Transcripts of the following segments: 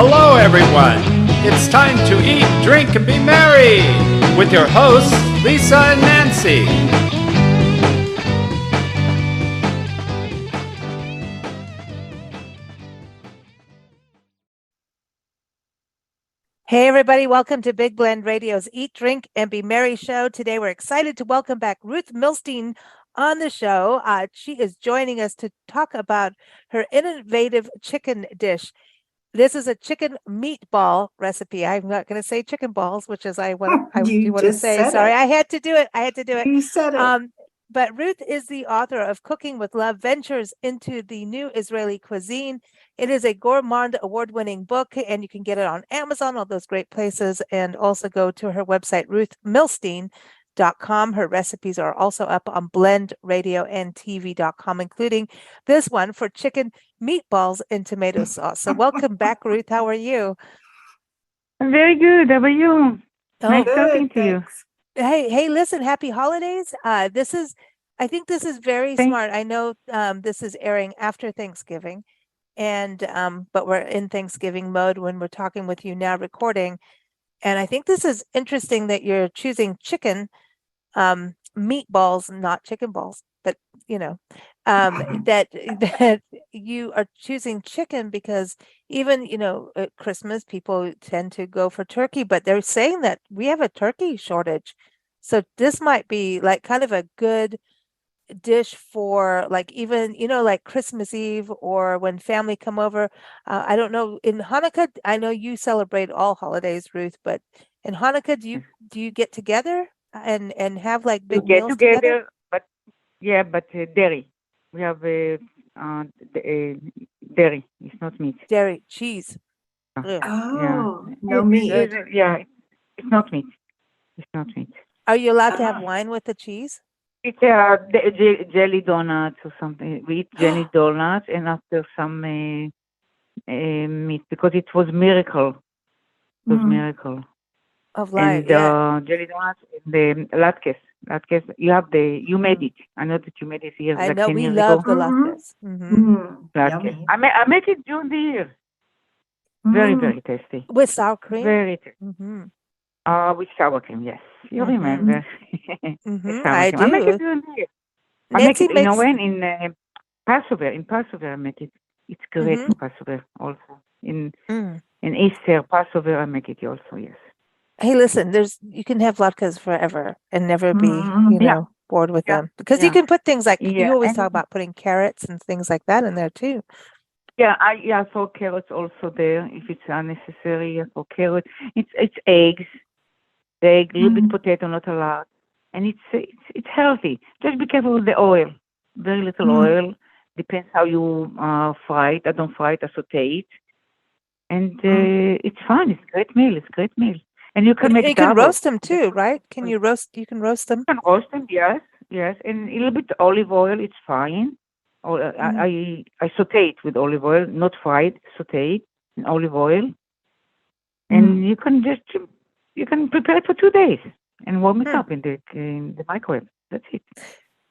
Hello, everyone. It's time to eat, drink, and be merry with your hosts, Lisa and Nancy. Hey, everybody. Welcome to Big Blend Radio's Eat, Drink, and Be Merry show. Today, we're excited to welcome back Ruth Milstein on the show. She is joining us to talk about her innovative chicken dish. This is a chicken meatball recipe. I'm not going to say chicken balls, which is I do want to say. Sorry, I had to do it. You said it. But Ruth is the author of Cooking with Love, Ventures into the New Israeli Cuisine. It is a Gourmand award-winning book, and you can get it on Amazon, all those great places, and also go to her website, ruthmilstein.com. Her recipes are also up on blendradioandtv.com, including this one for chicken meatballs in tomato sauce. So welcome back, Ruth. How are you? I'm very good. How are you? Nice Oh, talking to you. hey, listen, happy holidays. I think this is very Thank- smart. I know this is airing after Thanksgiving, and but we're in Thanksgiving mode when we're talking with you now recording. And I think this is interesting that you're choosing chicken meatballs, not chicken balls, but that that you are choosing chicken because even at Christmas people tend to go for turkey, but they're saying that we have a turkey shortage. So this might be like kind of a good dish for like even like Christmas Eve or when family come over. I don't know, in Hanukkah, I know you celebrate all holidays, Ruth, but in Hanukkah do you get together and have like We big get meals together? but dairy. We have dairy. It's not meat. Dairy, cheese. Ugh. No meat. It's not meat. It's not meat. Are you allowed to have wine with the cheese? It's jelly donuts or something. We eat jelly donuts and after some meat because it was miracle. It was miracle. Of life, And yeah. jelly donuts and the latkes. Latkes, you made it. I know that you made it here I like know 10 we years love ago. the latkes. Latkes. Yummy. I make it during the year. Very, very tasty. With sour cream? Very tasty. With sour cream, yes. You remember. With sour I cream. I make do. it during the year. Nancy I make it, makes when in Passover. In Passover, I make it. It's great for Passover also. In Easter, Passover, I make it also, yes. Hey, listen, you can have latkes forever and never be, Yeah. bored with Yeah. them. Because you Yeah. can put things like, you Yeah. always And talk about putting carrots and things like that in there too. yeah, I throw carrots also there if it's unnecessary. I throw carrots. It's eggs, a little bit potato, not a lot, and it's healthy. Just be careful with the oil. Very little oil. Depends how you fry it. I don't fry it. I saute it, and it's fun. It's a great meal. It's a great meal, and you can make You can double. roast them too, right? You can roast them? You can roast them, yes, and a little bit olive oil. It's fine. Or I saute it with olive oil, not fried. Saute it in olive oil, and you can prepare it for 2 days and warm it up in the microwave. That's it.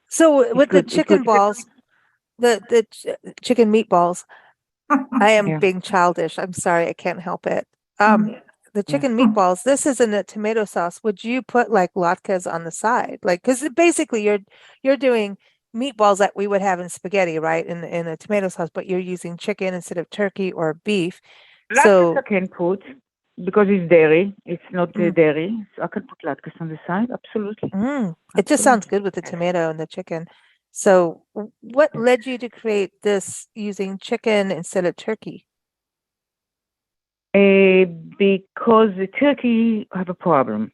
So with the Good. It's chicken good. balls, the chicken meatballs, I am Yeah. being childish. I'm sorry, I can't help it. The chicken meatballs, this isn't a tomato sauce. Would you put like latkes on the side? Like, because basically you're doing meatballs that we would have in spaghetti, right? In a tomato sauce, but you're using chicken instead of turkey or beef. Latkes I So can put because it's dairy. It's not dairy, so I can put latkes on the side. Absolutely. it just sounds good with the tomato and the chicken. So what led you to create this using chicken instead of turkey? Because the turkey have a problem.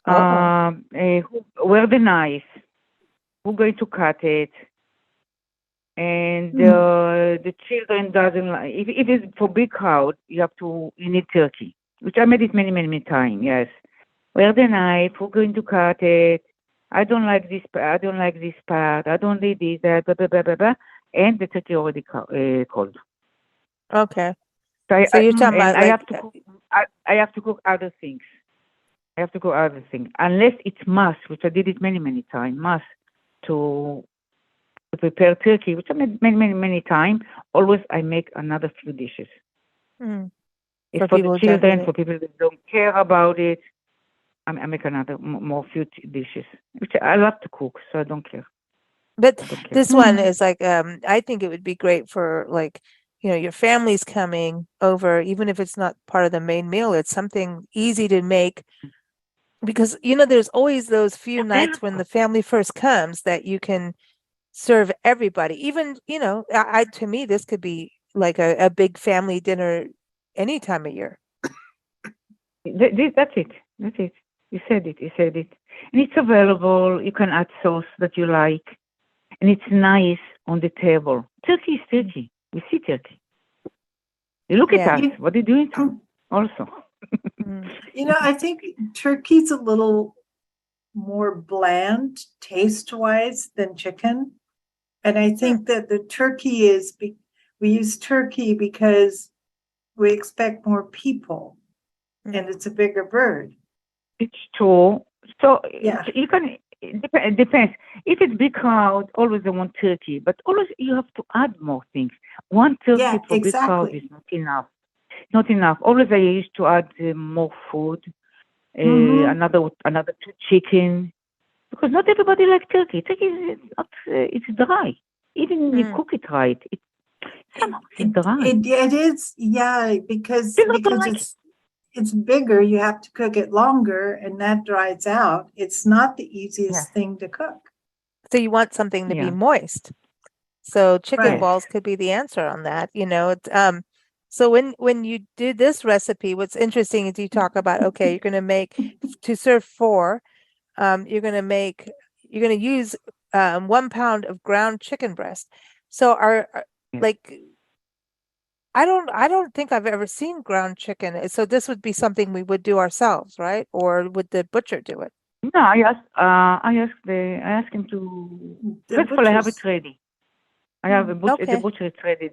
Where the knife? Who's going to cut it? And the children doesn't like. If it's for big crowd, you need turkey, which I made it many, many, many times. Yes. Where the knife? Who's going to cut it? I don't like this part. I don't like this part. I don't need this. That. Blah, blah, blah, blah, blah. And the turkey already cold. Okay. So you're talking about I have to cook. I have to cook other things. Unless it's mass, which I did it many, many times. Mass to prepare turkey, which I made many, many, many times. Always I make another few dishes. It's For for the people who don't eat children, it. for people that don't care about it. I make another more few dishes, which I love to cook, so I don't care. But I don't care. this one is like, I think it would be great for like, your family's coming over, even if it's not part of the main meal, it's something easy to make because, there's always those few nights when the family first comes that you can serve everybody. Even, to me, this could be like a big family dinner any time of year. That's it. That's it. You said it. You said it. And it's available. You can add sauce that you like. And it's nice on the table. Turkey is turkey. We see turkey. You look Yeah. at us. What are you doing to us also? Mm. I think turkey's a little more bland taste-wise than chicken. And I think that the turkey we use turkey because we expect more people and it's a bigger bird. It's true. So Yeah. you can. It depends. If it's big crowd, always they want turkey, but always you have to add more things. One turkey Yeah, for big crowd exactly. is not enough. Not enough. Always I used to add more food. Mhm. Another two chicken, because not everybody like turkey. Turkey is not. It's dry. Even you cook it right, somehow it's dry. It is, yeah, because People don't like it. it's bigger, you have to cook it longer and that dries out. It's not the easiest Yeah. thing to cook. So you want something to be Yeah. moist. So chicken Right. balls could be the answer on that. It's so when you do this recipe, what's interesting is you talk about, okay, you're gonna make to serve four, you're gonna use 1 pound of ground chicken breast. So Yeah. like I don't think I've ever seen ground chicken. So this would be something we would do ourselves, right? Or would the butcher do it? No, I asked him to. The First of all, I have it butchers. ready. I have the Okay. butcher is ready.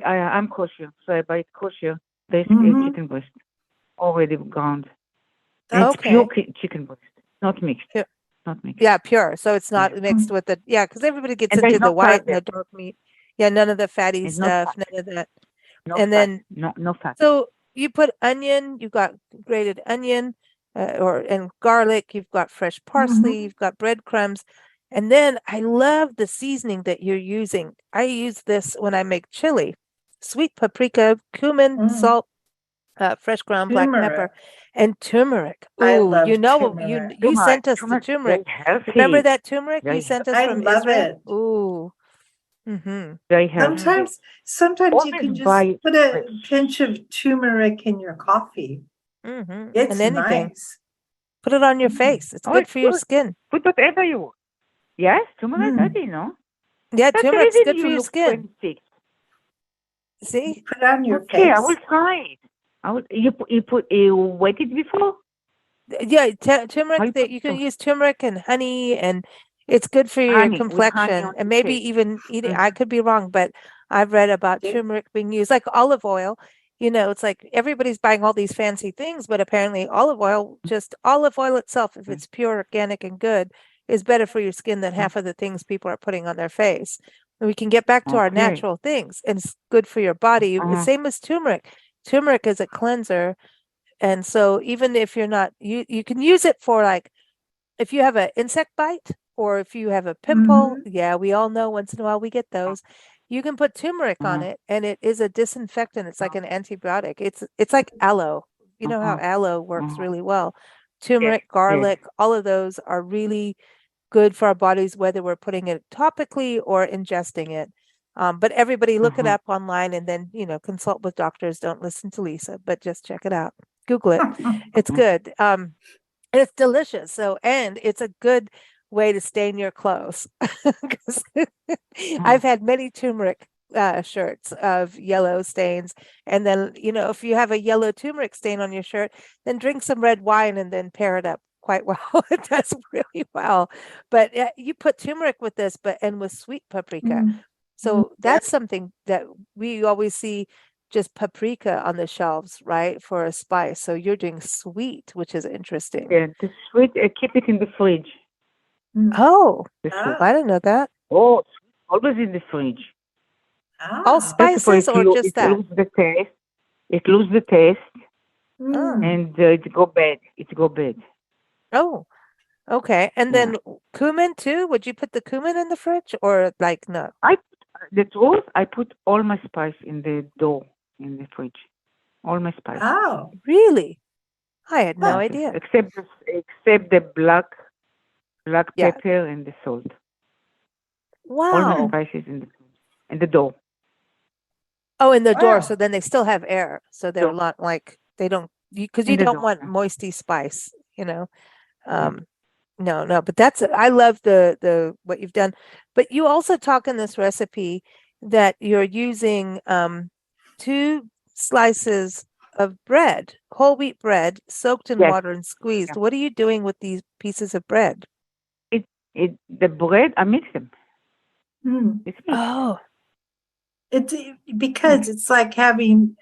I'm kosher, so I buy it kosher. There's Mhm. chicken breast already ground. And That's it's pure Okay. chicken breast, not mixed. Pure. Not mixed. Yeah, pure. So it's not Yeah. mixed with the because everybody gets And there's into the no white fat and the there. dark meat. Yeah, none of the fatty There's no stuff, fat. none of that. No And fat. then No fat. so you put onion, you got grated onion, and garlic, you've got fresh parsley, Mhm. you've got breadcrumbs. And then I love the seasoning that you're using. I use this when I make chili. Sweet paprika, cumin, Mm. salt, fresh ground black pepper, Turmeric. and turmeric. I Ooh, love you turmeric. sent us the Turmeric, very turmeric. Remember healthy. that turmeric you Very sent healthy. us I from love Israel? it. Ooh. Mm-hmm. Very healthy. Sometimes you Always can just buy put a fresh. pinch of turmeric in your coffee. Mm-hmm. It's And anything. nice. Put it on your Mm. face. It's Oh, good it's for your good. skin. Put whatever you want. Yes, turmeric, I Mm. didn't know. Yeah, That's the turmeric's reason good for you your look skin. 26. See? Put it on your Okay, I face. will try it. You wet it before? Yeah, How turmeric you that put you can use turmeric and honey, and it's good for your honey with honey complexion. on And the maybe face. even eating, I Mhm. could be wrong, but I've read about See? turmeric being used like olive oil. It's like everybody's buying all these fancy things, but apparently just olive oil itself, if it's pure, organic, and good, is better for your skin than half of the things people are putting on their face. And we can get back to our Okay. natural things, and it's good for your body. Uh-huh. Same as turmeric. Turmeric is a cleanser. And so even if you're not, you can use it for like, if you have an insect bite or if you have a pimple, Mhm. yeah, we all know once in a while we get those. You can put turmeric on Uh-huh. it and it is a disinfectant. It's like an antibiotic. It's like aloe. You know how Uh-huh. aloe works Uh-huh. really well. Yes, Turmeric, yes. garlic, all of those are really good for our bodies, whether we're putting it topically or ingesting it. But everybody look it Uh-huh. up online and then, consult with doctors. Don't listen to Lisa, but just check it out. Google it. It's Uh-huh. good. And it's delicious. So, and it's a good way to stain your clothes. 'Cause I've had many turmeric shirts of yellow stains. And then, if you have a yellow turmeric stain on your shirt, then drink some red wine and then pair it up quite well. It does really well. But you put turmeric with this, and with sweet paprika. Mm. So that's something that we always see just paprika on the shelves, right? For a spice. So you're doing sweet, which is interesting. Yeah, the sweet, keep it in the fridge. Mm. Oh, The sweet. I didn't know that. Oh, always in the fridge. All Ah. First of all, spices or just it that? loses the taste. It lose the taste Mm. and it go bad. It go bad. Oh, okay. And Yeah. then cumin too? Would you put the cumin in the fridge or like no? The truth, I put all my spice in the dough in the fridge. All my spice. Oh, Really? I had no Huh. idea. Except the black Yeah. pepper and the salt. All my Wow. spices in the dough. Oh, in the door. Wow. So then they still have air. So they're Dough. not like they don't because In you the don't dough. want Yeah. moisty spice, you know. Yeah. No, but that's I love the what you've done. But you also talk in this recipe that you're using 2 slices of bread, whole wheat bread, soaked in Yes. water and squeezed. Yeah. What are you doing with these pieces of bread? The bread, I mix them. Mm. It's mixed. Oh, It's because it's like having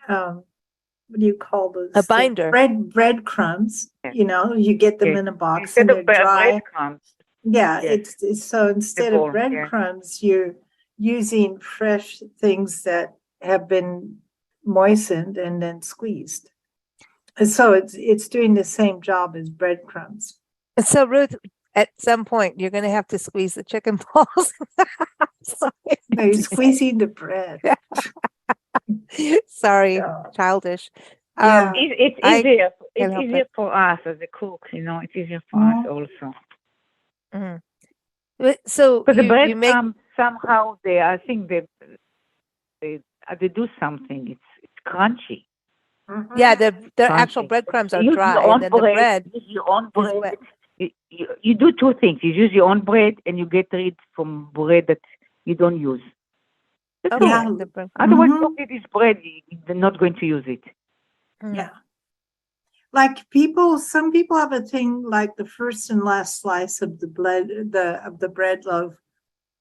what do you call those? a binder. Breadcrumbs. Yes. You know, you get them Yes. in a box Instead and of they're dry. breadcrumbs. Yeah, Yes. it's so instead bowl, of yeah. breadcrumbs, you're using fresh things that have been moistened and then squeezed. And so it's doing the same job as breadcrumbs. And so Ruth, at some point you're going to have to squeeze the chicken balls. Sorry. No, you're squeezing the bread. Sorry, Yeah. childish. Yeah. It's I easier. can't It's help easier it. for us as a cook. It's easier for us also. Mhm. So But the you make breadcrumbs somehow I think they do something. It's crunchy. Mhm. yeah, the actual Crunchy. breadcrumbs You are use dry, your and own then the bread. bread Use your own is bread. wet. You do 2 things. You use your own bread and you get rid from bread that you don't use. That's Okay, Yeah. all. the bread. Otherwise, Mhm. look at this bread. They're not going to use it. Mm. Yeah. Like some people have a thing like the first and last slice of the bread loaf,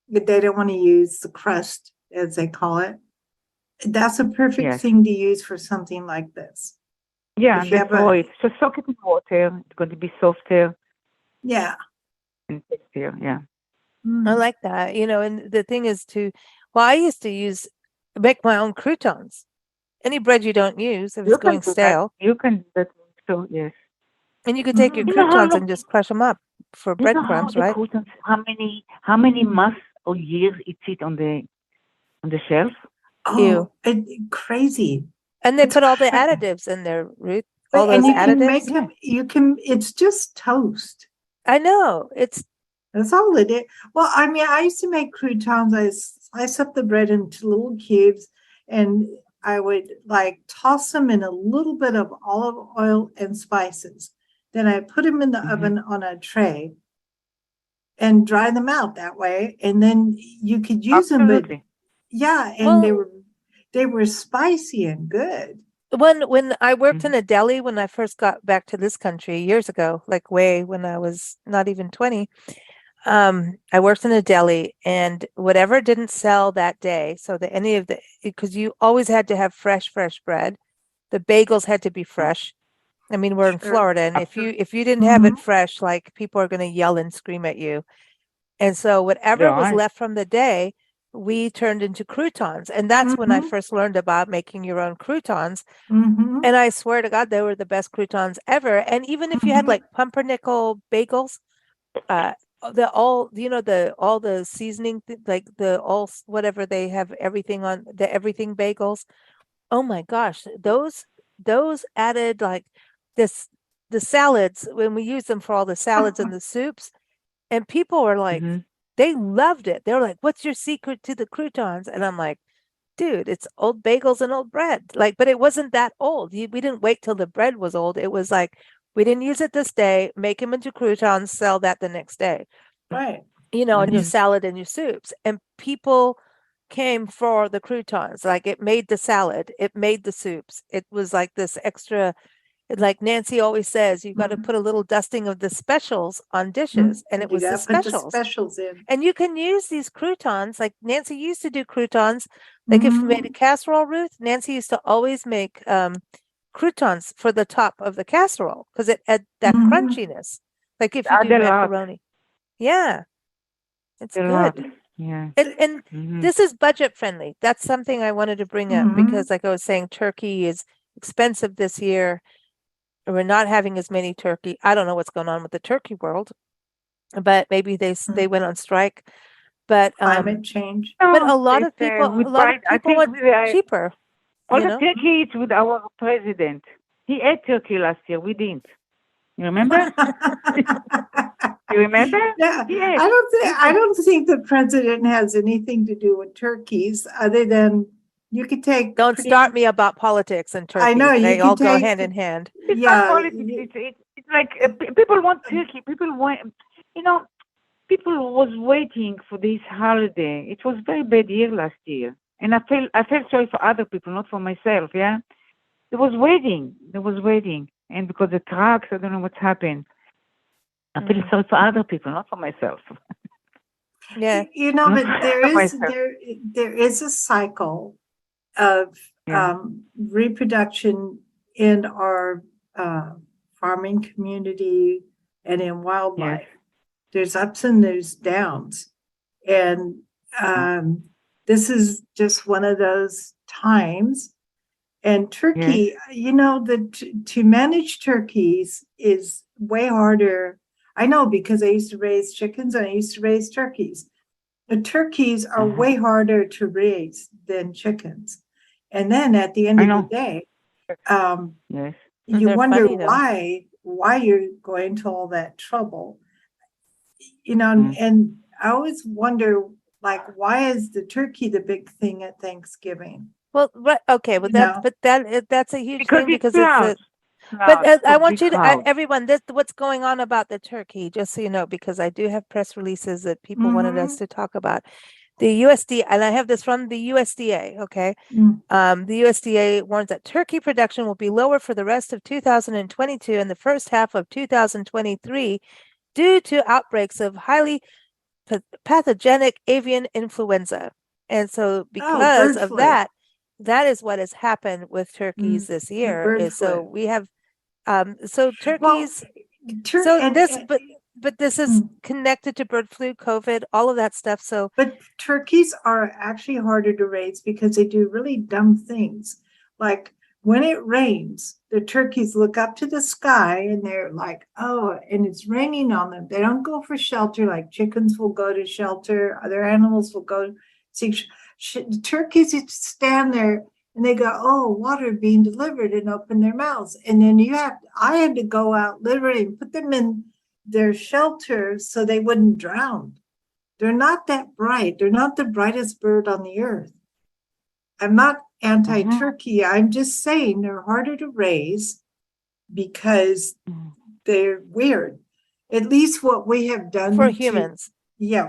but they don't want to use the crust, as they call it. That's a perfect Yes. thing to use for something like this. Yeah, If you that's have a right. So soak it in water. It's going to be softer yeah. and tastier. Yeah. I Mm. like that. And the thing is well, I used to make my own croutons. Any bread you don't use, if it's You can going do that. stale, You can do that. So yes. and you could take your Mhm. You know how croutons long? and just crush them up for You know how breadcrumbs, the right? croutons? How many months or years it sit on the shelf? Ew. Oh, crazy. And they It's put all the cra- additives in there, Ruth. All and those you can make additives. them, it's just toast. I know. It's That's all it is. Well, I mean, I used to make croutons. I slice up the bread into little cubes and I would like toss them in a little bit of olive oil and spices. Then I put them in the oven on a tray and dry them out that way. And then you could use them, but Absolutely. yeah, and well, they were spicy and good. when I worked in Mhm. a deli when I first got back to this country years ago, like way when I was not even 20, I worked in a deli and whatever didn't sell that day, so that any of because you always had to have fresh bread. The bagels had to be fresh. I mean, we're in Sure. Florida, and if you didn't have it fresh, like people are going to yell and scream at you. And so whatever was Right. left from the day, we turned into croutons. And that's when I Mhm. first learned about making your own croutons. Mm-hmm. And I swear to God, they were the best croutons ever. And even if you had like pumpernickel bagels, uh, all the seasoning, like whatever they have everything on the everything bagels. Oh my gosh, those added like this the salads when we use them for all the salads and the soups, and people were like, Mhm. they loved it. They were like, "What's your secret to the croutons?" And I'm like, "Dude, it's old bagels and old bread." Like, but it wasn't that old. We didn't wait till the bread was old. It was like we didn't use it this day, make them into croutons, sell that the next day. Right. On your Mhm. salad and your soups. And people came for the croutons. Like it made the salad, it made the soups. It was like this extra, like Nancy always says, you got to put a little dusting of the specials on dishes. And it You was the gotta put the specials. specials in. And you can use these croutons. Like Nancy used to do croutons. Like if you made a casserole, Ruth, Nancy used to always make croutons for the top of the casserole because it had that crunchiness. Like if you do Add a lot. macaroni. Yeah. It's A lot. good. Yeah. And Mhm. this is budget friendly. That's something I wanted to bring up because like I was saying, turkey is expensive this year. We're not having as many turkey. I don't know what's going on with the turkey world, but maybe they went on strike. But Climate change. but No, a lot it's, of people we buy, I think want we, cheaper. all you the know? turkey is with our president. He ate turkey last year. We didn't. You remember? You remember? Yeah, He ate. I don't think the president has anything to do with turkeys other than you could take. Don't pretty- start me about politics and turkey. I know, you They could all go take- hand in hand. It's Yeah, not politics. It's like people want turkey. People want, people was waiting for this holiday. It was very bad year last year, and I felt sorry for other people, not for myself. Yeah, There was waiting, and because the trucks, I don't know what's happened. I feel sorry for other people, not for myself. Yeah. But there is Myself. there is a cycle of Yeah. reproduction in our farming community and in wildlife. There's ups and there's downs, and this is just one of those times. And turkey, to manage turkeys is way harder. I know, because I used to raise chickens and I used to raise turkeys. The turkeys are way harder to raise than chickens. And then at the end I of know. the day, Yes. you They're wonder funny, though. why you're going to all that trouble. And I always wonder, like, why is the turkey the big thing at Thanksgiving? Well, right. Okay. Well, that's a huge Because thing it's because it's clouds. but Clouds, I for want big you to, crowds. everyone, what's going on about the turkey, just so you know, because I do have press releases that people wanted us to talk about. The USDA, and I have this from the USDA, okay? The USDA warns that turkey production will be lower for the rest of 2022 and the first half of 2023 due to outbreaks of highly pathogenic avian influenza. And so because bird of flu. that is what has happened with turkeys this year. bird Is so flu. we have so turkeys but this is connected to bird flu, COVID, all of that stuff. So But turkeys are actually harder to raise because they do really dumb things. Like when it rains, the turkeys look up to the sky and they're like, oh, and it's raining on them. They don't go for shelter like chickens will go to shelter. Other animals will go see. Turkeys stand there and they go, oh, water being delivered, and open their mouths. And then I had to go out literally and put them in their shelter so they wouldn't drown. They're not that bright. They're not the brightest bird on the earth. I'm not anti-turkey. I'm just saying they're harder to raise because they're weird. At least what we have done for humans.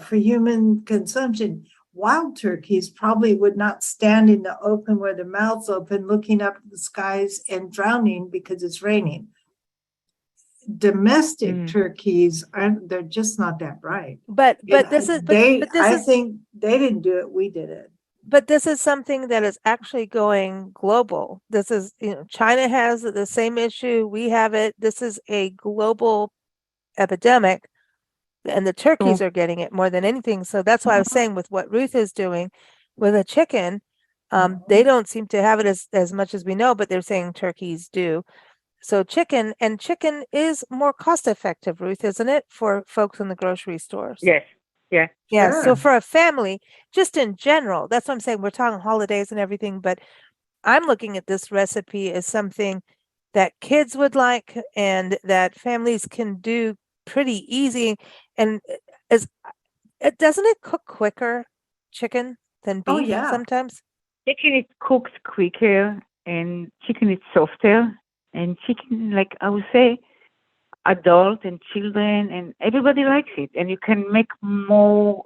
For human consumption. Wild turkeys probably would not stand in the open where their mouths open, looking up at the skies and drowning because it's raining. Domestic turkeys they're just not that bright. But I think they didn't do it, we did it. But this is something that is actually going global. This is, China has the same issue. We have it. This is a global epidemic, and the turkeys are getting it more than anything. So that's why I was saying with what Ruth is doing with a chicken, they don't seem to have it as much as we know, but they're saying turkeys do. So chicken is more cost effective, Ruth, isn't it, for folks in the grocery stores? Yes. Yeah. Yeah. Sure. So for a family, just in general, that's what I'm saying. We're talking holidays and everything, but I'm looking at this recipe as something that kids would like and that families can do pretty easy. And doesn't it cook quicker, chicken, than beef Oh, yeah. sometimes? Chicken is cooked quicker, and chicken is softer, and chicken, like I would say, adult and children and everybody likes it, and you can make more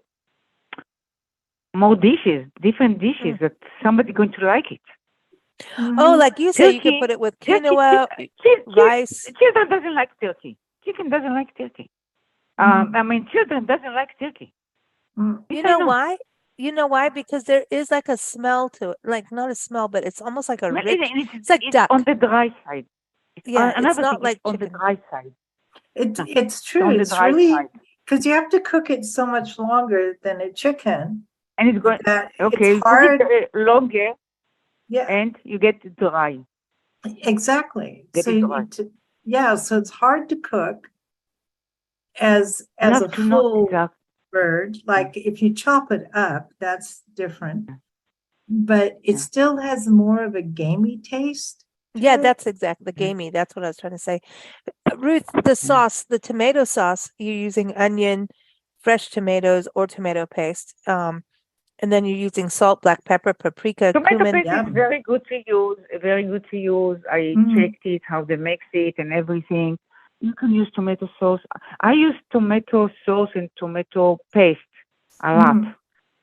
dishes, different dishes that somebody going to like it. Oh, like you say, you could Turkey- put it with turkey- quinoa, rice. Children doesn't like turkey. Chicken doesn't like turkey. Children doesn't like turkey. You know why? You know why? Because there is like a smell to it, like not a smell, but it's almost like a Well, rich. it's It's like duck. on the dry side. Yeah, it's Another not thing, like it's on the chicken. dry side. It's true. on the It's dry really side. because you have to cook it so much longer than a chicken. And it's going That okay. it's hard. Cook it longer, Yeah. and you get dry. Exactly. Get So it you right. need to, yeah, so it's hard to cook as You a have to know full exactly. bird. Like if you chop it up, that's different. But it Yeah. still has more of a gamey taste to Yeah, it. that's exactly the gamey. That's what I was trying to say. Ruth, the sauce, the tomato sauce, you're using onion, fresh tomatoes, or tomato paste. And then you're using salt, black pepper, paprika, Tomato cumin. paste is Yum. very good to use. Very good to use. I Mhm. checked it, how they mix it, and everything. You can use tomato sauce. I use tomato sauce and tomato paste a lot. Mhm.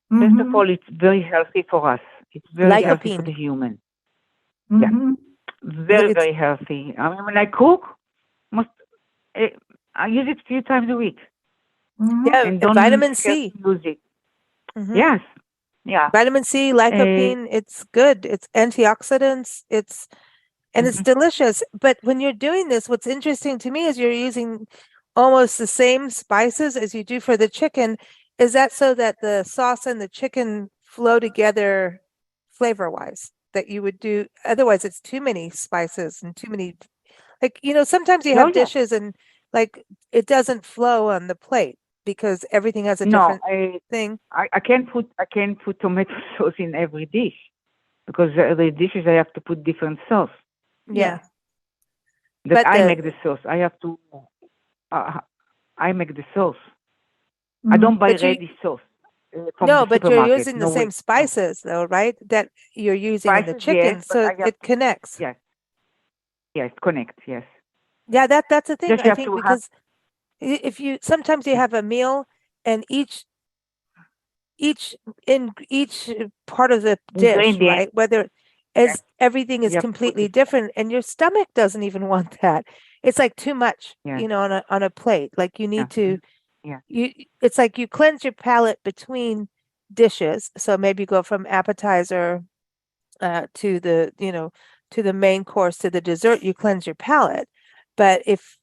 First of Mhm. all, it's very healthy for us. It's very healthy for Lycopene. the human. Yeah, Mhm. very, It's very healthy. I mean, when I cook, most eh, I use it a few times a week, Mhm. yeah, and and don't be vitamin scared C. to use it. Hmm. Yes, yeah. Vitamin C, Uh, lycopene, it's good. It's antioxidants. And it's mhm. delicious. But when you're doing this, what's interesting to me is you're using almost the same spices as you do for the chicken. Is that so that the sauce and the chicken flow together flavor wise? That you would do, otherwise, it's too many spices and too many, like, sometimes you Oh have yeah. dishes and like it doesn't flow on the plate because everything has a No, different thing. I can't put tomato sauce in every dish because the dishes I have to put different sauce. Yeah. That But I make the sauce. I have to. Uh, I make the sauce. I Mhm. don't buy but you, ready sauce from no, the but you're supermarket. using the No same way. No. spices though, right? That you're using in the Spices, yes, chicken, but so I have it connects. yes, yes, connect, yes. Yeah, that's the thing, Just you I have think, to have because if you sometimes you have a meal and each part of the dish, ingredient. right? Whether Yes, as everything is you have to put completely it. different and your stomach doesn't even want that. It's like too much, Yes, on a plate. Like you yeah, need to yeah. it's like you cleanse your palate between dishes. So maybe go from appetizer to the main course to the dessert, you cleanse your palate. But if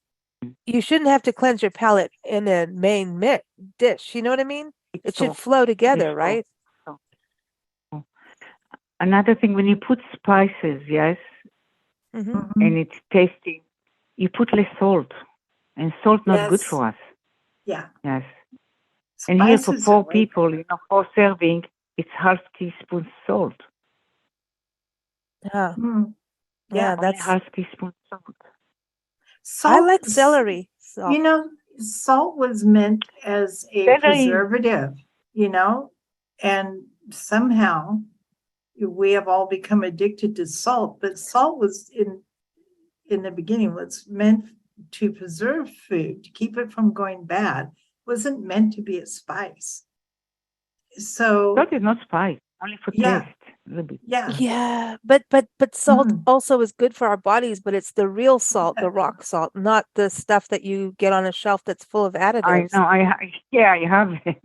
you shouldn't have to cleanse your palate in a main dish, you know what I mean? It's It should so. flow It's together, so. right? So. Another thing, when you put spices, yes, Mm-hmm. Mhm. and it's tasty, you put less salt, and salt not good Yes. for us. Yeah. Yes. And here for Spices are 4 way people, for serving, it's half teaspoon salt. Yeah, Mm. yeah, Yeah. Only that's half teaspoon salt. I Salt, like celery you salt. know, salt was meant as a Celery, preservative, and somehow we have all become addicted to salt, but salt was in the beginning was meant to preserve food, to keep it from going bad, wasn't meant to be a spice. So salt is not spice, only for yeah, taste. A little bit. yeah. Yeah, but salt Mhm. also is good for our bodies, but it's the real salt, the rock salt, not the stuff that you get on a shelf that's full of I additives. know. Yeah, I have it.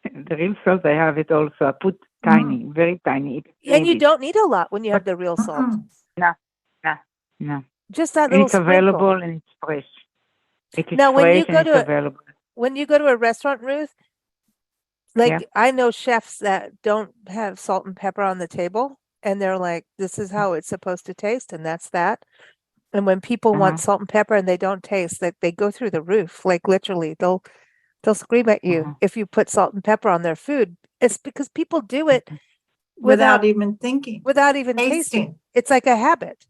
The real salt, I have it also. I put Mhm. tiny, very tiny. It's And you needed. don't need a lot when you have But the real salt. Mhm. no, no, no. Just that And little it's sprinkle. available and it's fresh. It is Now, fresh and it's available. when you go to a restaurant, Ruth, Yeah. like I know chefs that don't have salt and pepper on the table, and they're like, "This is how it's supposed to taste," and that's that. And when people want Uh-huh. salt and pepper and they don't taste, like they go through the roof, like literally, they'll scream at you Uh-huh. if you put salt and pepper on their food. It's because people do it Mhm. without Without even thinking, without even tasting. tasting. It's like a habit.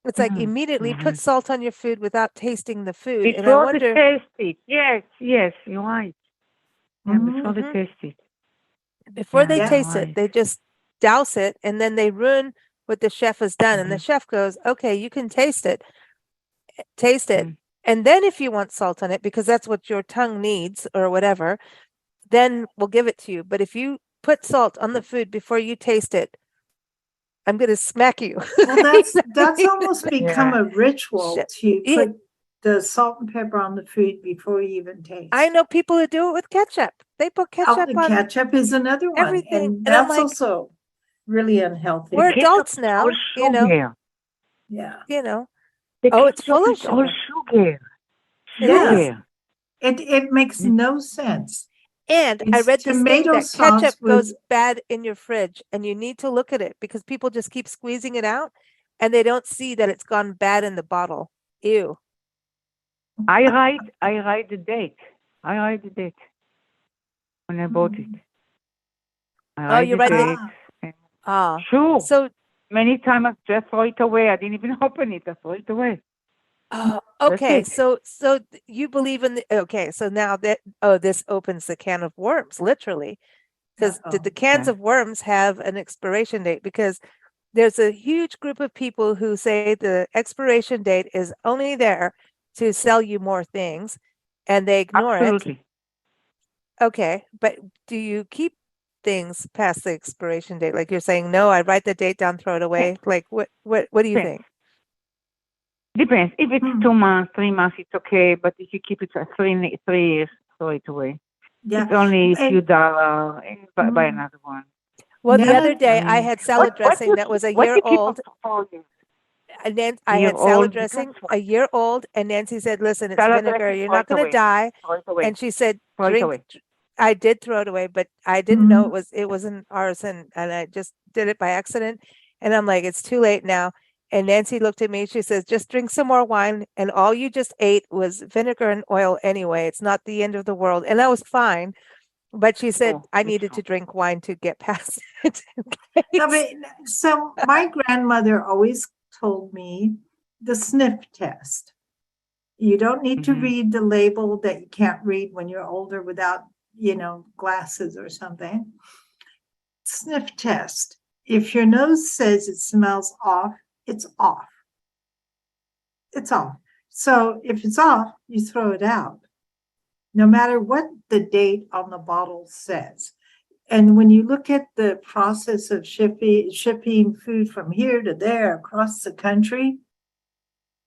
It's like Mhm. immediately put Mhm. salt on your food without tasting the food. And I Before they wonder, taste it. Yes, yes, you're right. Yeah, before Mhm. they mhm, taste it. before Yeah, they Yeah. you're taste it, right. they just douse it and then they ruin what the chef has done. And the Mhm. chef goes, okay, you can taste it. Mhm. And then if you want salt on it, because that's what your tongue needs or whatever, then we'll give it to you. But if you put salt on the food before you taste it, I'm going to smack you. Well, You that's know what I that's mean? almost become Yeah. a ritual to Yeah, put the salt and pepper on the food before you even I taste. know people who do it with ketchup. They put Oh, ketchup the on ketchup is another one, everything. and And I'm that's like, also really we're unhealthy. Ketchup adults is all now, sugar. Yeah. you know. The Oh, it's ketchup full of is all sugar. sugar. It is. Yes. Sugar. It makes Mm. no sense. And I It's read this thing tomato that ketchup sauce goes with bad in your fridge and you need to look at it because people just keep squeezing it out and they don't see that it's gone bad in the bottle. Ew. I write the date. I write the date when I bought it. I Oh, write you the write the date. and- ah. Sure. So Many times I just throw it away. I didn't even open it. I throw it away. That's okay. it. So you believe in the okay. So now that this opens the can of worms, literally, because did the Uh-oh. cans Yeah. of worms have an expiration date? Because there's a huge group of people who say the expiration date is only there to sell you more things, and they ignore it. Absolutely. Okay, but do you keep things past the expiration date? Like you're saying, no, I write the date down, throw it away. Like what do you think? Depends. If it's Hmm. 2 months, 3 months, it's okay. But if you keep it for 3 years, throw it away. Yeah. It's only a few And dollars. And buy Mm. another one. Well, the now other that day I I mean, had salad dressing that was a year what you keep old, for 4 years? and then I Year had salad old, dressing that's a what. year old, and Nancy said, "Listen, it's Salad vinegar. dressing, You're throw not it going to away. die." Throw it away. And she said, Throw it "Drink." away. I did throw it away, but I didn't know it wasn't ours, and I just did it by accident. And I'm like, it's too late now. And Nancy looked at me. She says, "Just drink some more wine." And all you just ate was vinegar and oil anyway. It's not the end of the world. And that was fine. But she said Oh, I it's needed true. to drink wine to get past it. I mean, so my grandmother always told me the sniff test. You don't need to Mhm. read the label that you can't read when you're older without, glasses or something. Sniff test. If your nose says it smells off, it's off. It's off. So if it's off, you throw it out, no matter what the date on the bottle says. And when you look at the process of shipping food from here to there across the country,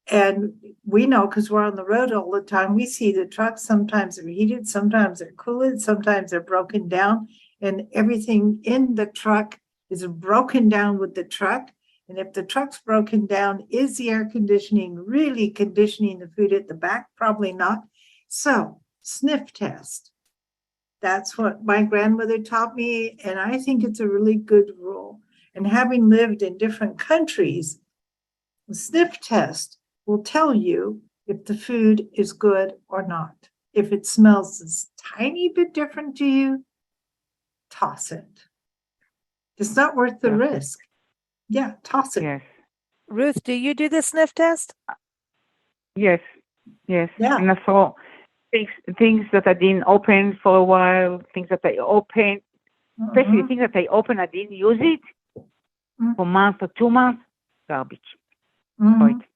and we know because we're on the road all the time, we see the trucks. Sometimes they're heated, sometimes they're cooled, sometimes they're broken down, and everything in the truck is broken down with the truck. And if the truck's broken down, is the air conditioning really conditioning the food at the back? Probably not. So, sniff test. That's what my grandmother taught me, and I think it's a really good rule. And having lived in different countries, the sniff test will tell you if the food is good or not. If it smells a tiny bit different to you, toss it. It's not worth the Yeah. risk. Yeah, toss it. Yes. Ruth, do you do the sniff test? Yes. Yes. Yeah. And I saw things that I didn't open for a while, things that I opened, especially Mhm. things that I opened, I didn't use it Mhm. for a month or 2 months, garbage. Saw Mhm. it.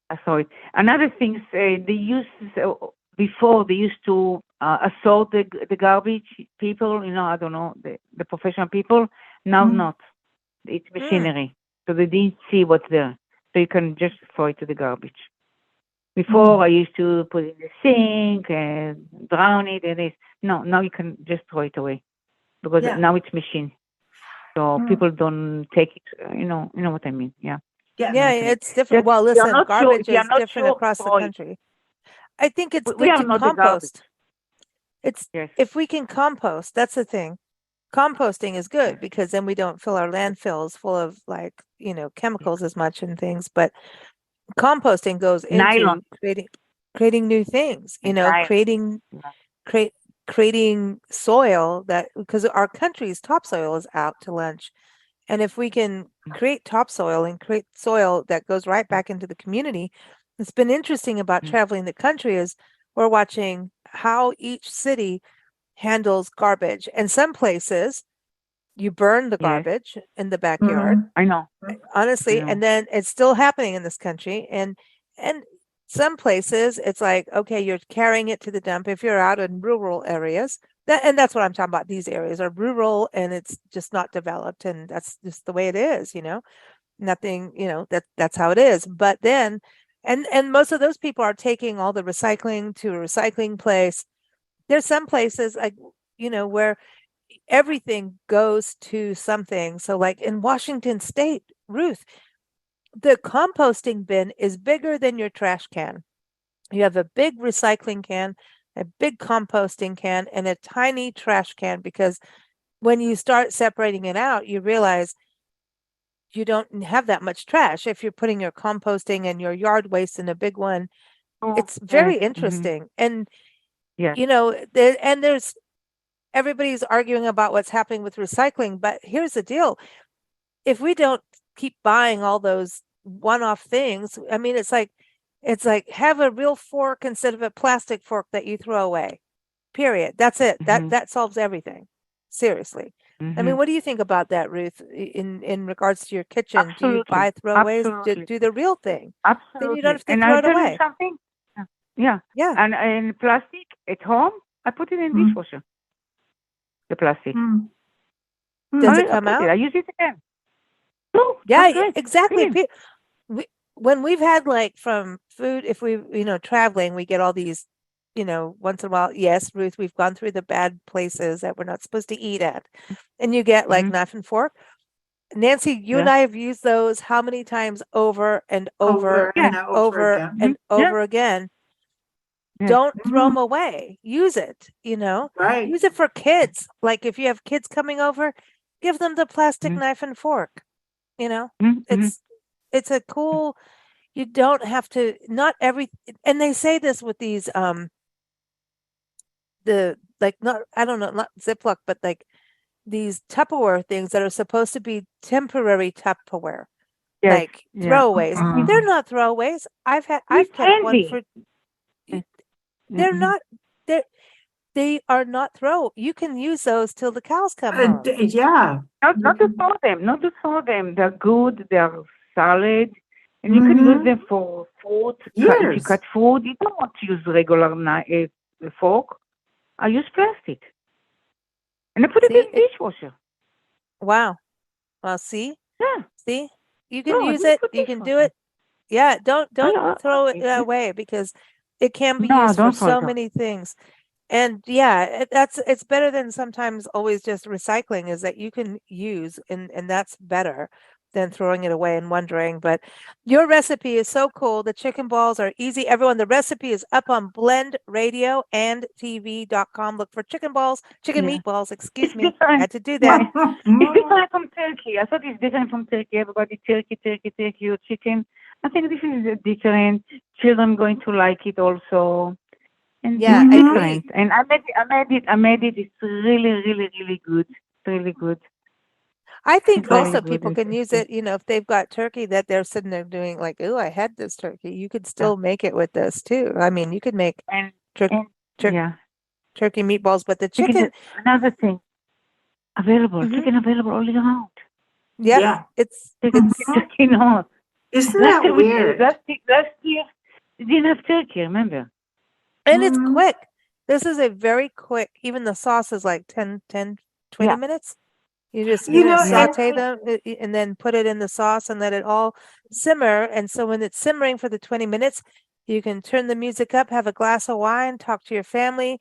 I saw it. Another thing, they used before they used to assort the garbage people. I don't know the professional people. Now Mm. not. It's machinery, so they didn't see what's there. So you can just throw it to the garbage. Before I used to put it in the sink and drown it and this. No, now you can just throw it away because Yeah. now it's machine. So Mm. people don't take it. You know what I mean? Yeah. Yeah. Yeah, Okay. it's different. Just Well, if you're listen, not sure, garbage if you're is not different sure, across the throw it. country. I think it's We good are to not the garbage. compost. It's Yes. if we can compost, that's the thing. Composting is good because then we don't fill our landfills full of chemicals as much and things. But composting goes Nylon. into creating new things, Nylon. creating soil that because our country's topsoil is out to lunch. And if we can create topsoil and create soil that goes right back into the community, it's been interesting about traveling the country is we're watching how each city handles garbage. And some places you burn the Yes. garbage in the backyard, Mhm. I know. honestly, know. and then it's still happening in this country. And some places it's like, okay, you're carrying it to the dump if you're out in rural areas. And that's what I'm talking about. These areas are rural and it's just not developed, and that's just the way it is, nothing, that's how it is. But then and most of those people are taking all the recycling to a recycling place. There's some places like, where everything goes to something. So like in Washington State, Ruth, the composting bin is bigger than your trash can. You have a big recycling can, a big composting can, and a tiny trash can, because when you start separating it out, you realize you don't have that much trash if you're putting your composting and your yard waste in a big one. Oh, It's very yes, mhm, interesting. And, yes. there's everybody's arguing about what's happening with recycling, but here's the deal. If we don't keep buying all those one-off things, I mean, it's like have a real fork instead of a plastic fork that you throw away. Period. That's it. Mhm, That solves everything. Seriously. I mean, mhm. what do you think about that, Ruth, in regards to your kitchen? Do you Absolutely, buy throwaways? absolutely, Do the real thing. Then you don't absolutely. have to And throw I'll it tell you away. something. Yeah, Yeah. and plastic at home, I put it in Mm. dishwasher. The plastic. Mm. Does I it come put it. out? I use it again. Oh, Yeah, that's great. exactly. Clean. When we've had like from food, if we, traveling, we get all these, once in a while. Yes, Ruth, we've gone through the bad places that we're not supposed to eat at. And you get like Mhm. knife and fork. Nancy, you and Yeah. I have used those how many times over and over Over and and over over again. and Yeah. over again. Yes. Don't throw them Mhm. away. Use it, Right. use it for kids. Like if you have kids coming over, give them the plastic Mhm. knife and fork. Mhm. It's a cool, you don't have to, not every, and they say this with these, not, I don't know, not Ziploc, but like these Tupperware things that are supposed to be temporary Tupperware, Yes. like Yeah. throwaways. Mhm. They're not throwaways. I've It's kept one handy. for, Mm, they're mhm. not, they are not you can use those till the cows come Uh, home. d- yeah. Not to throw them. Not to throw them. They're good. They're solid, and you can use Mhm. them for fruit. If you Years. cut fruit, you don't want to use regular fork. I use plastic, and I put it See, in dishwasher. wow. Well, see, Yeah. you can No, I use just it. put You can do dishwasher. it. Yeah, don't I throw it okay. Yeah. away because it can be No, used for don't throw so it away. many things. And yeah, it's better than sometimes always just recycling, is that you can use, and that's better than throwing it away and wondering. But your recipe is so cool. The chicken balls are easy. Everyone, the recipe is up on blendradioandtv.com. Look for chicken Yeah. meatballs, excuse It's me. I different. had to do Yeah. that. It's different from turkey. I thought it's different from turkey. Everybody turkey or chicken. I think this is different. Children going to like it also. And Yeah, it's I different. agree. And I made it. It's really, really, really good. It's really good. I think It's really also good people and can use tasty. it, if they've got turkey that they're sitting there doing like, oh, I had this turkey. You could Yeah. still make it with this too. I mean, you could make And tur- and tur- yeah. turkey meatballs, but the Chicken chicken, another thing. Available. mhm, Chicken available all year round. yep, Yeah. it's Chicken on. Isn't Last that year weird? last year we didn't have turkey, remember? and it's Mhm. quick. This is a very quick, even the sauce is like 10, 20 Yeah. minutes. You just, You know, Yeah. saute them and then put it in the sauce and let it all simmer. And so when it's simmering for the 20 minutes, you can turn the music up, have a glass of wine, talk to your family,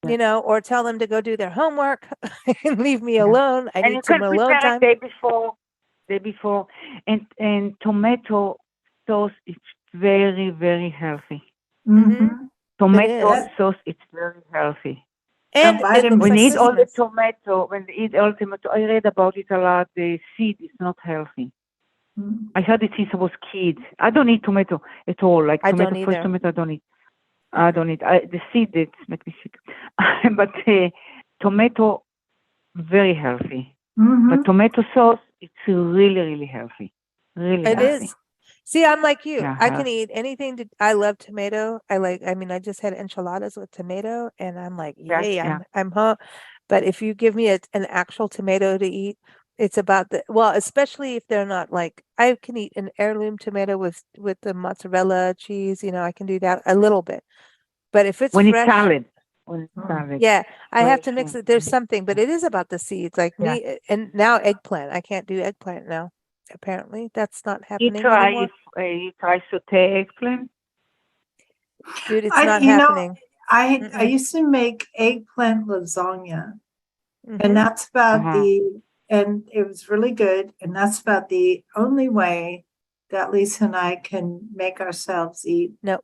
Yeah. or tell them to go do their homework and leave me Yeah. alone. I And you need some can alone prepare it time. day before. And tomato sauce is very, very healthy. Mhm. Tomato is. sauce is very healthy. And it vitamin looks When like you eat all the Christmas. tomato, when they eat all tomato, I read about it a lot. The seed is not healthy. Mhm. I heard it since I was kid. I don't eat tomato at all. Like I tomato, don't fresh either. tomato, I don't eat. I don't eat. The seed it make me sick. But tomato very healthy. But Mhm. tomato sauce it's really really healthy. Really It healthy. is. See, I'm like you. Yeah, I can healthy. eat anything. I love tomato. I mean, I just had enchiladas with tomato and I'm like, Yeah, yay, yeah. I'm home. But if you give me an actual tomato to eat, it's about well, especially if they're not like, I can eat an heirloom tomato with the mozzarella cheese, I can do that a little bit. But if it's When it's fresh, salad. When it's Mm. salad. yeah, I have Fresh. to mix it. There's something, but it is about the seeds, like Yeah. me. And now eggplant. I can't do eggplant now. Apparently, that's not You happening try anymore. you try saute eggplant. Dude, it's I, not you know, happening. I Mm-mm. used to make eggplant lasagna, Mhm. and that's about Uh-huh. and it was really good. And that's about the only way that Lisa and I can make ourselves eat No,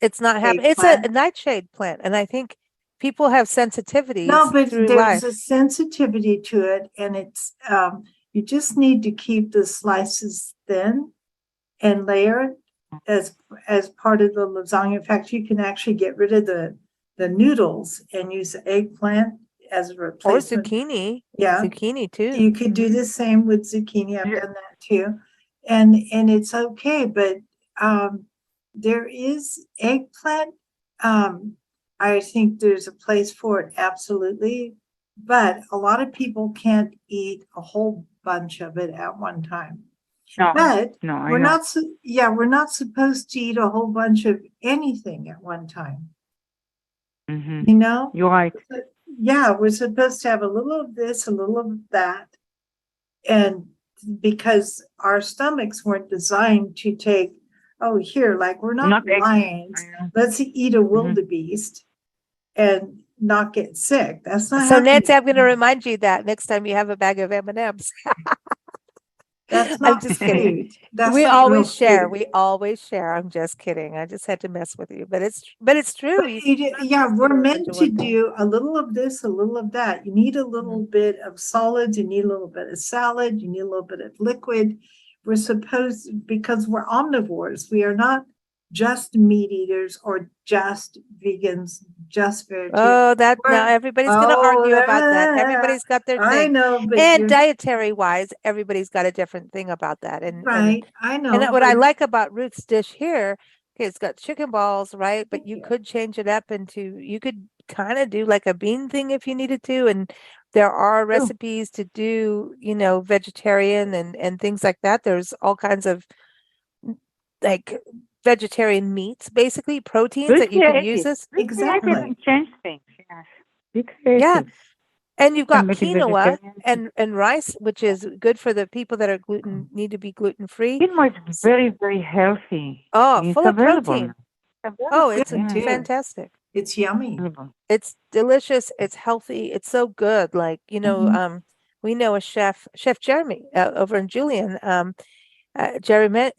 it's not happening. It's a eggplant. nightshade plant, and I think people have No, sensitivities but through there's life. a sensitivity to it, and it's You just need to keep the slices thin and layer it as part of the lasagna. In fact, you can actually get rid of the noodles and use eggplant as a Or replacement. zucchini. Yeah. Zucchini too. You could do the same with zucchini. I've Yeah. done that too. And it's okay, but there is eggplant. I think there's a place for it, absolutely. But a lot of people can't eat a whole bunch of it at one time. No, But no, I we're know. not, we're not supposed to eat a whole bunch of anything at one time, Hmm. you know? You're right. Yeah, we're supposed to have a little of this, a little of that. And because our stomachs weren't designed to take, oh, here, like we're not Not egg. lions. I know. Let's eat a wildebeest and not get sick. That's not So happening. Nancy, I'm going to remind you that next time you have a bag of M&Ms. That's I'm not just kidding. food. That's We not real always share. food. We always share. I'm just kidding. I just had to mess with you, but it's true. But yeah, we're meant to one thing. do a little of this, a little of that. You need a little bit of solids, you need a little bit of salad, you need a little bit of liquid. We're supposed, because we're omnivores, we are not just meat eaters or just vegans, just vegetarians. Oh, that now We're- everybody's going to argue about that. yeah, Everybody's got their I thing. know, but And you're dietary wise, everybody's got a different thing about that. And right. I know. and what I but- like about Ruth's dish here, okay, it's got chicken balls, right? But you could change it up into, you could kind of do like a bean thing if you needed to. And there are recipes to do, vegetarian and things like that. There's all kinds of like vegetarian meats, basically proteins Be that you can creative. use this. Be creative Exactly. and change things. Yes. Be creative. Yeah. And you've got make it quinoa vegetarian. and rice, which is good for the people that are need to be gluten free. Quinoa is very, very healthy. Oh, It's full of available protein. now. Oh, it's good, too. fantastic. It's yummy. Available. It's delicious. It's healthy. It's so good. Like, we know a chef Jeremy over in Julian,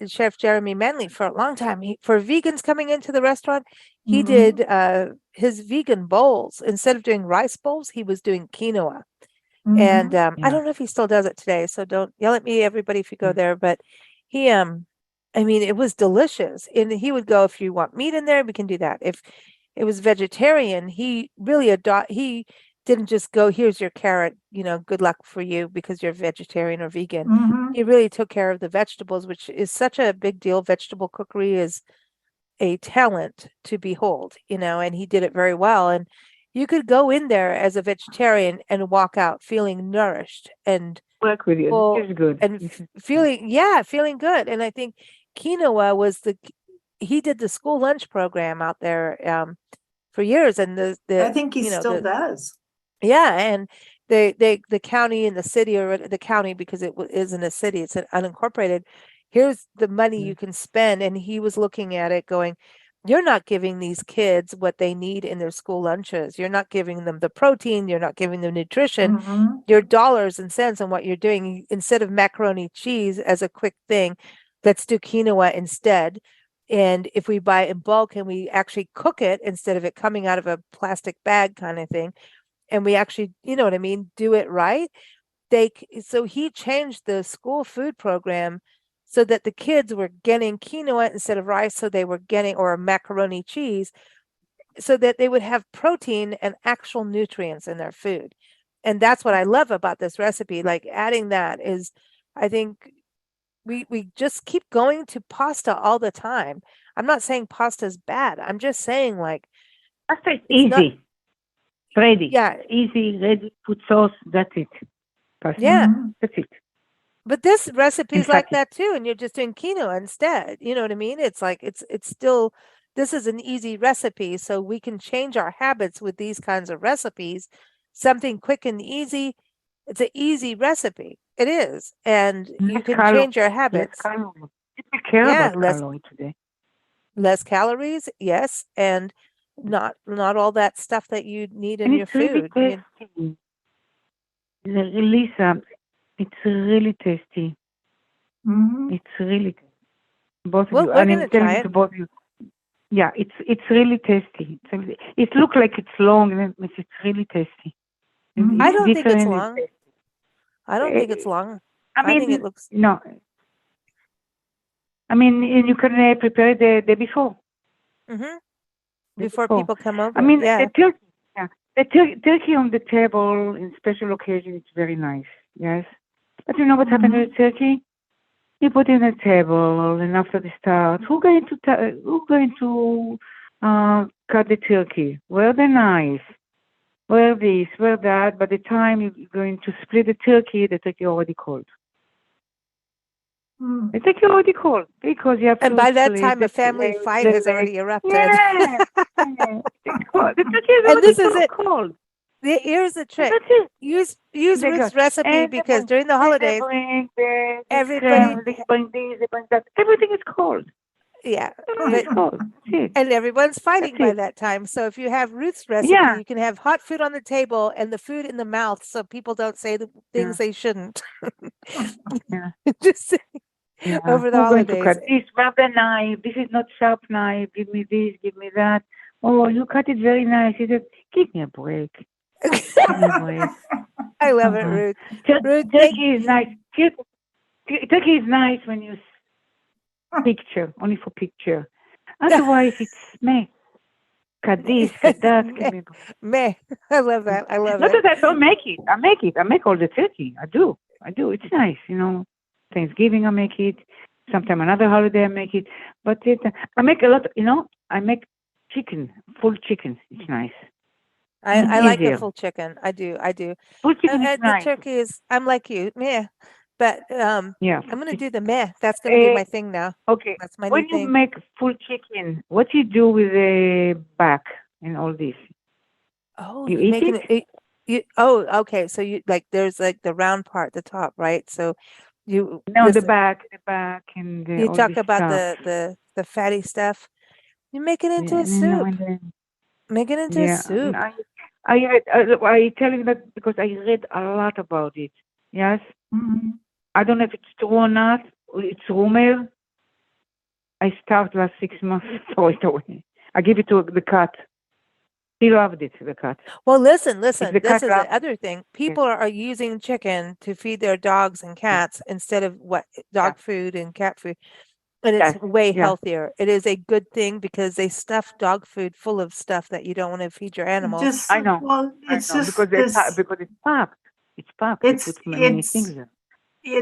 Chef Jeremy Manley for a long time. For vegans coming into the restaurant, he Mhm. did his vegan bowls. Instead of doing rice bowls, he was doing quinoa. And Mhm. I don't know if he still does it today, so don't yell at me, everybody, if you go there. But he, I mean, it was delicious. And he would go, if you want meat in there, we can do that. If it was vegetarian, he really he didn't just go, here's your carrot, good luck for you because you're vegetarian or vegan. Mhm. He really took care of the vegetables, which is such a big deal. Vegetable cookery is a talent to behold, and he did it very well. And you could go in there as a vegetarian and walk out feeling nourished and Work with you. full It's good. and feeling good. And I think quinoa was he did the school lunch program out there for years, and I think he still does. yeah, and the county and the city, or the county because it isn't a city, it's an unincorporated. Here's the money you can spend, and he was looking at it going, you're not giving these kids what they need in their school lunches. You're not giving them the protein. You're not giving them nutrition. Mhm. Your dollars and cents on what you're doing. Instead of macaroni cheese as a quick thing, let's do quinoa instead. And if we buy it in bulk and we actually cook it instead of it coming out of a plastic bag kind of thing, and we actually, you know what I mean, do it right. So he changed the school food program so that the kids were getting quinoa instead of rice, so they were getting, or macaroni cheese, so that they would have protein and actual nutrients in their food. And that's what I love about this recipe. Like adding that is, I think we just keep going to pasta all the time. I'm not saying pasta is bad. I'm just saying like Pasta is it's not- easy. Ready. yeah, Easy, ready, put sauce, that's it. Pasta. yeah. Mhm. That's it. But this recipe is like Exactly. that too, and you're just doing quinoa instead. You know what I mean? It's like it's still, this is an easy recipe, so we can change our habits with these kinds of recipes. Something quick and easy. It's an easy recipe. It is, and you Less can calories, change your less habits. calories. People care Yeah, about less calorie today. less calories, yes, and not all that stuff that you need in And your it's really food. tasty. Lisa, it's really tasty. Mhm. It's really tasty. Both of Well, you. we're And gonna I'm telling try you it. to both of you. Yeah, it's really tasty. It looks like it's long, and it's really tasty. And Mhm. I it's don't think it's different. long. I don't think it's long. I think it looks. no. I mean, and you can prepare the day before. Hmm. Day Before before. people come over. I mean, Yeah. the turkey. Yeah, the turkey on the table in special occasion is very nice. Yes, but you know what happened to the turkey? You put it on the table, and after the start, who's going to cut the turkey? Where the knife? Where this? Where that? By the time you're going to split the turkey already cold. Mm. The turkey already cold because you have And to by that split time, a the family leg, fight the has leg. already erupted. Yeah, yeah. The turkey is And already this is so it. cold. Here's the And trick. that's it. Use They Ruth's got recipe and because during the holidays, they bring the everybody, crème, they bring this, they bring that. Everything is cold. yeah, Everything but is cold. That's it. and everyone's fighting That's by it. that time. So if you have Ruth's recipe, Yeah. you can have hot food on the table and the food in the mouth, so people don't say the things they shouldn't. Yeah. Just say Yeah. over the Who's going to holidays. cut this? Grab the knife. This is not sharp knife. Give me this. Give me that. Oh, you cut it very nice. He said, "Give me a break. Give me a break." I love it, Uh-huh. Ruth. Ruth, Turkey is nice. Turkey is nice when you picture, only for picture. Otherwise, it's meh. Cut this, cut that. Give me a break. Meh. I love that. I love Not it. that I don't make it. I make it. I make all the turkey. I do. It's nice, Thanksgiving I make it. Sometime another holiday I make it. But I make a lot. I make chicken, full chicken. It's nice. I like the Easier. full chicken. I do. I do. Full chicken is The nice. turkey is. I'm like you, meh. But Yeah. I'm gonna do the meh. That's gonna be my thing now. Okay. That's my When new you thing. make full chicken, what you do with the back and all this? Oh, You you're eat making it? it. Oh, okay. So you like there's like the round part, the top, right? So you No, the listen. back, and You all talk this about stuff. the fatty stuff. You make it into Yeah, a soup. and then, Make it into a yeah. soup. I read. I tell you that because I read a lot about it. Yes. Mhm. I don't know if it's true or not. It's rumor. I started last 6 months. Throw it away. I give it to the cat. He loved it. The cat. Well, listen. If This the is cat the loved other thing. it. People are using chicken to feed their dogs and cats instead of Yeah. dog food and cat food. And it's Yes. way Yeah. healthier. It is a good thing because they stuff dog food full of stuff that you don't want to feed your animals. Just, I know. well, I it's know because just this, because it's packed. It's packed. They put many things in.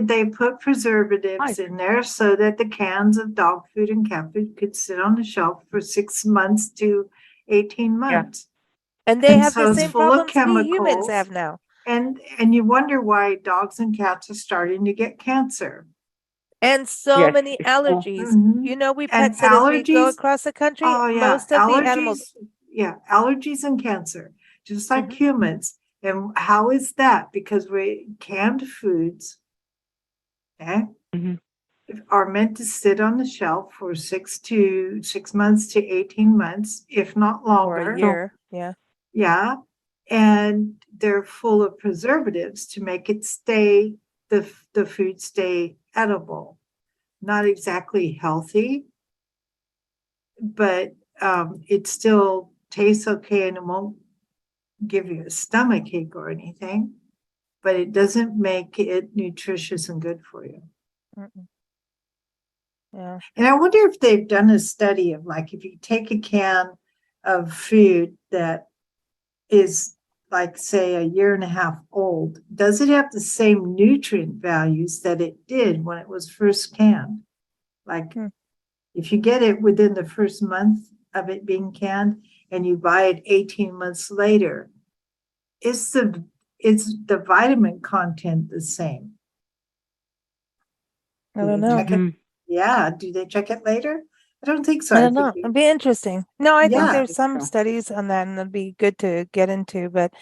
they put preservatives Right. in there so that the cans of dog food and cat food could sit on the shelf for 6 months to 18 months. And they And have so the it's same full of problems we humans chemicals. have now. And you wonder why dogs and cats are starting to get cancer. And so Yes. many It's true. allergies. Mhm. You know, we And pet sitters, we go allergies. across the country. Oh yeah, Most of the animals. allergies and cancer, just like Mhm. humans. And how is that? Because we canned foods, okay, Mhm. are meant to sit on the shelf for 6 months to 18 months, if not Or a longer. year. Yeah. Yeah. And they're full of preservatives to make it the food stay edible. Not exactly healthy, but it still tastes okay and it won't give you a stomach ache or anything, but it doesn't make it nutritious and good for you. Mm-mm. Yeah. And I wonder if they've done a study of like if you take a can of food that is like say a year and a half old, does it have the same nutrient values that it did when it was first canned? Like if you get it within the first month of it being canned and you buy it 18 months later, is the vitamin content the same? I don't know. Check it. Yeah. Do they check it later? I don't think so. I don't know. It'd be interesting. No, I think Yeah. there's some So. studies on that, and it'd be good to get into. But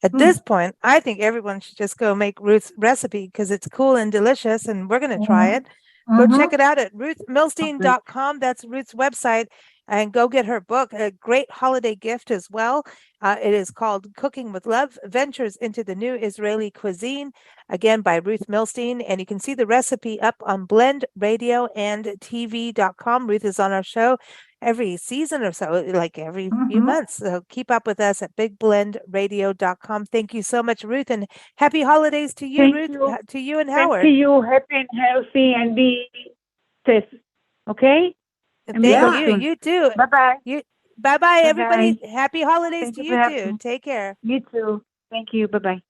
at Hmm. this point, I think everyone should just go make Ruth's recipe because it's cool and delicious, and we're going to try it. Go check it out at ruthmilstein.com. That's Ruth's website. And go get her book, a great holiday gift as well. It is called Cooking with Love, Ventures into the New Israeli Cuisine, again by Ruth Milstein. And you can see the recipe up on Blend Radio and TV.com. Ruth is on our show. every season or so, like every few Mhm. months. So keep up with us at bigblendradio.com. Thank you so much, Ruth, and happy holidays to you, Thank Ruth, you. to you and Thank Howard. you. Happy and healthy and be safe. Okay? And we Thank talk Yeah. you. soon. You too. Bye-bye. You bye bye, everybody. Bye-bye. Happy holidays Thank to you for you too. having me. Take care. You too. Thank you. Bye-bye.